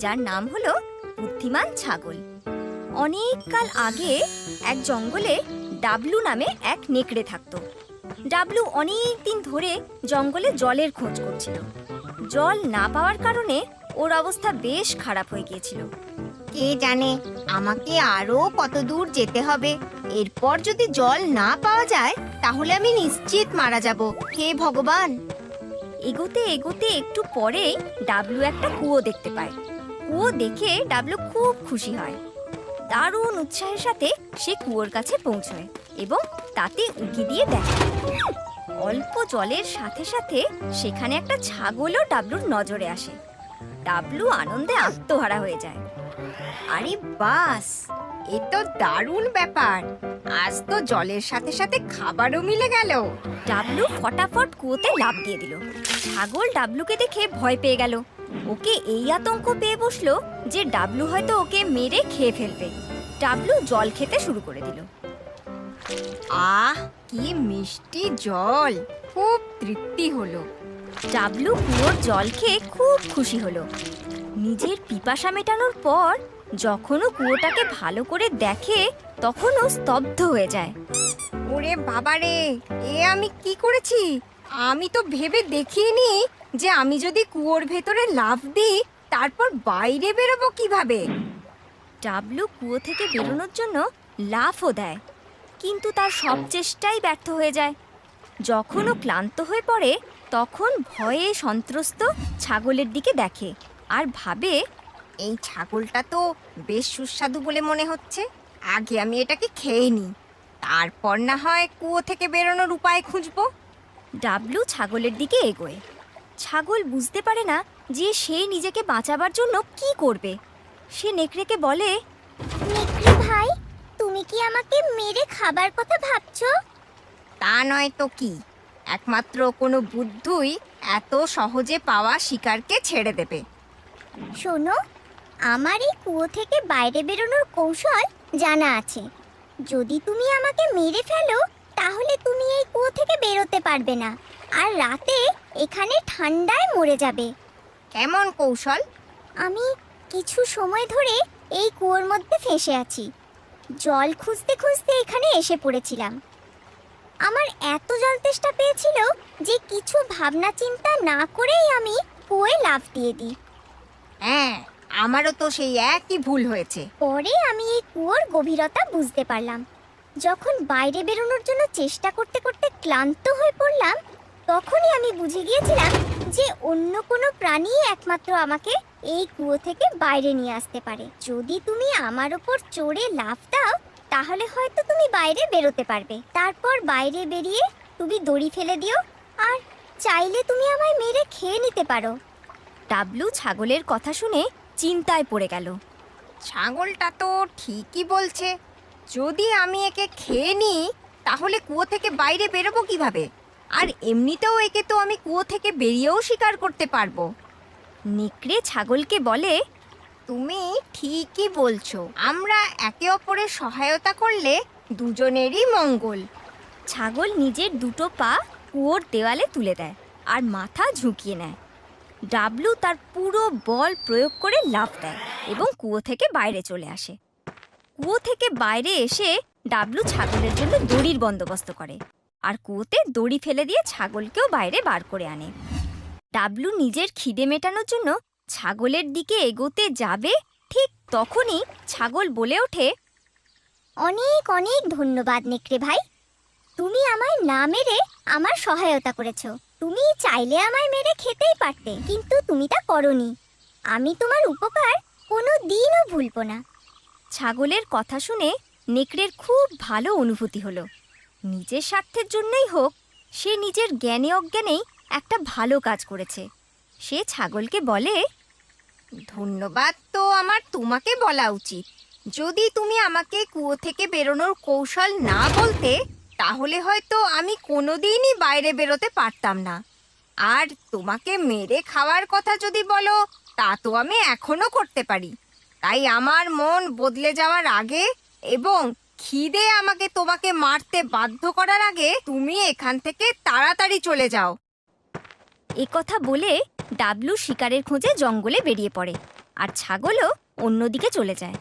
যার নাম হলো বুদ্ধিমান ছাগল। অনেক কাল আগে এক জঙ্গলে ডাবলু নামে এক নেকড়ে থাকতো। ডাবলু অনেক দিন ধরে জঙ্গলে জলের খোঁজ করছিল। জল না পাওয়ার কারণে ওর অবস্থা বেশ খারাপ হয়ে গিয়েছিল। কে জানে আমাকে আরো কত দূর যেতে হবে। এরপর যদি জল না পাওয়া যায় তাহলে আমি নিশ্চিত মারা যাব। হে ভগবান! এগোতে এগোতে একটু পরেই ডাবলু একটা কুয়ো দেখতে পায়। কুয়ো দেখে ডাবলু খুব খুশি হয়। দারুণ উৎসাহের সাথে সে কুয়োর কাছে পৌঁছয় এবং তাতে উঁকি দিয়ে দেখে অল্প জলের সাথে সাথে সেখানে একটা ছাগলও ডাবলুর নজরে আসে। ডাবলু আনন্দে আত্মহারা হয়ে যায়। আরে বাস, এ তো দারুণ ব্যাপার। আজ তো জলের সাথে সাথে খাবারও মিলে গেল। ডাবলু ফটাফট কুয়োতে লাফ দিয়ে দিল। ছাগল ডাবলুকে দেখে ভয় পেয়ে গেল। ওকে এই আতঙ্ক পেয়ে বসলো যে ডাবলু হয়তো ওকে মেরে খেয়ে ফেলবে। ডাবলু জল খেতে শুরু করে দিল। আহ, কি মিষ্টি জল! খুব তৃপ্তি হলো। ডাবলু কুয়োর জল খেয়ে খুব খুশি হলো। নিজের পিপাসা মেটানোর পর যখন ও কুয়োটাকে ভালো করে দেখে তখন ও স্তব্ধ হয়ে যায়। ওরে বাবারে, এ আমি কি করেছি? আমি তো ভেবে দেখিনি যে আমি যদি কুয়োর ভেতরে লাফ দিই তারপর বাইরে বেরোবো কিভাবে। ডাবলু কুয়ো থেকে বেরোনোর জন্য লাফও দেয়, কিন্তু তার সব চেষ্টাই ব্যর্থ হয়ে যায়। যখন ও ক্লান্ত হয়ে পড়ে তখন ভয়ে সন্ত্রস্ত ছাগলের দিকে দেখে আর ভাবে, এই ছাগলটা তো বেশ সুস্বাদু বলে মনে হচ্ছে। আগে আমি এটাকে খেয়ে নিই, তারপর না হয় কুয়ো থেকে বেরোনোর উপায় খুঁজবো। ডাবলু ছাগলের দিকে এগোয়। ছাগল বুঝতে পারে না যে সে নিজেকে বাঁচাবার জন্য কি করবে। সে নেকড়েকে বলে, নেকড়ে ভাই, তুমি কি আমাকে মেরে খাবার কথা ভাবছো? তা নয় তো কি, একমাত্র কোনো বুদ্ধই এত সহজে পাওয়া শিকারকে ছেড়ে দেবে। শোনো, আমার এই কুয়ো থেকে বাইরে বেরোনোর কৌশল জানা আছে। যদি তুমি আমাকে মেরে ফেলো তাহলে তুমি এই কুয়ো থেকে বেরোতে পারবে না, আর রাতে এখানে ঠান্ডায় মরে যাবে। কেমন কৌশল? আমি কিছু সময় ধরে এই কুয়োর মধ্যে ফেঁসে আছি। জল খুঁজতে খুঁজতে এখানে এসে পড়েছিলাম। আমার এত জল তেষ্টা পেয়েছিল যে কিছু ভাবনা চিন্তা না করেই আমি কুয়োয় লাফ দিয়ে দিই। হ্যাঁ, আমারও তো সেই একই ভুল হয়েছে। পরে আমি এই কুয়োর গভীরতা বুঝতে পারলাম। যখন বাইরে বেরোনোর জন্য চেষ্টা করতে করতে ক্লান্ত হয়ে পড়লাম, তখনই আমি বুঝে গিয়েছিলাম যে অন্য কোনো প্রাণী একমাত্র আমাকে এই কুয়ো থেকে বাইরে নিয়ে আসতে পারে। যদি তুমি আমার ওপর চড়ে লাফ দাও তাহলে হয়তো তুমি বাইরে বেরোতে পারবে। তারপর বাইরে বেরিয়ে তুমি দড়ি ফেলে দিও, আর চাইলে তুমি আমায় মেরে খেয়ে নিতে পারো। ডাবলু ছাগলের কথা শুনে চিন্তায় পড়ে গেল। ছাগলটা তো ঠিকই বলছে। যদি আমি একে খেয়ে নিই তাহলে কুয়ো থেকে বাইরে বেরোবো কিভাবে? আর এমনিতেও একে তো আমি কুয়ো থেকে বেরিয়েও শিকার করতে পারবো। নেকড়ে ছাগলকে বলে, তুমি ঠিকই বলছো। আমরা একে অপরের সহায়তা করলে দুজনেরই মঙ্গল। ছাগল নিজের দুটো পা কুয়োর দেওয়ালে তুলে দেয় আর মাথা ঝুঁকিয়ে নেয়। ডাবলু তার পুরো বল প্রয়োগ করে লাফ দেয় এবং কুয়ো থেকে বাইরে চলে আসে। কুয়ো থেকে বাইরে এসে ডাবলু ছাগলের জন্য দড়ির বন্দোবস্ত করে আর কুয়োতে দড়ি ফেলে দিয়ে ছাগলকেও বাইরে বার করে আনে। ডাবলু নিজের খিদে মেটানোর জন্য ছাগলের দিকে এগোতে যাবে, ঠিক তখনই ছাগল বলে ওঠে, অনেক অনেক ধন্যবাদ নেকড়ে ভাই, তুমি আমায় না মেরে আমার সহায়তা করেছো। তুমি চাইলে আমায় মেরে খেতেই পারতে, কিন্তু তুমি তা করনি। আমি তোমার উপকার কোনো দিনও ভুলবো না। ছাগলের কথা শুনে নেকড়ের খুব ভালো অনুভূতি হলো। নিজের স্বার্থের জন্যই হোক, সে নিজের জ্ঞানে অজ্ঞানেই একটা ভালো কাজ করেছে। সে ছাগলকে বলে, ধন্যবাদ তো আমার তোমাকে বলা উচিত। যদি তুমি আমাকে কুয়ো থেকে বেরোনোর কৌশল না বলতে তাহলে হয়তো আমি কোনোদিনই বাইরে বেরোতে পারতাম না। আর তোমাকে মেরে খাওয়ার কথা যদি বলো তা তো আমি এখনো করতে পারি। তাই আমার মন বদলে যাওয়ার আগে এবং খিদে আমাকে তোমাকে মারতে বাধ্য করার আগে তুমি এখান থেকে তাড়াতাড়ি চলে যাও। এ কথা বলে ডাবলু শিকারের খোঁজে জঙ্গলে বেরিয়ে পড়ে আর ছাগলও অন্যদিকে চলে যায়।